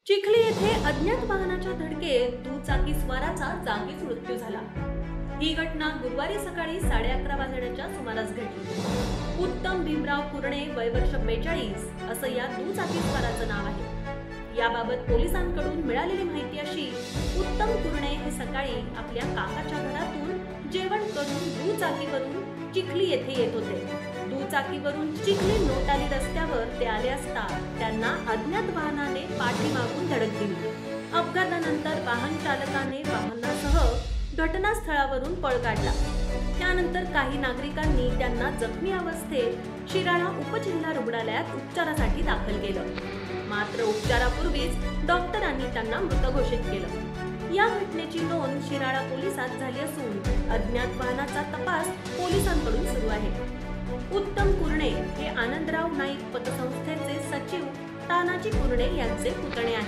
चिखली येथे अज्ञात वाहनाच्या धडकेत दुचाकीस्वाराचा जागीच मृत्यू झाला। ही घटना गुरुवारी सकाळी 11:30 वाजण्याच्या सुमारास घडली। उत्तम भीमराव कुरणे वय वर्ष 42 असं या दुचाकीस्वाराचं नाव आहे। याबाबत पोलिसांकडून मिळालेली माहिती अशी, उत्तम कुरणे हे सकाळी आपल्या काकाच्या घरातून जेवण करून दुचाकीवरून चिखली येथे येत होते। दुचाकीवरून चिखली नोटाली रस्त्यावर ते आले असता त्यांना अज्ञात वाहनाने पाठीमागून धडक दिली। अपघातानंतर वाहन चालकाने वाहनासह घटनास्थळावरून पळ काढला। त्यानंतर काही नागरिकांनी त्यांना जखमी अवस्थेत शिराळा उपजिल्हा रुग्णालयात उपचारासाठी दाखल केलं। मात्र उपचारापूर्वीच डॉक्टरांनी त्यांना मृत घोषित केलं। या घटनेची नोंद शिराळा पोलिसात झाली असून अज्ञात वाहनाचा तपास पोलिसांकडून सुरू आहे। उत्तम कुरणे हे आनंदराव नाईक पतसंस्थेचे सचिव तानाजी कुरणे यांचे पुतणे आहेत।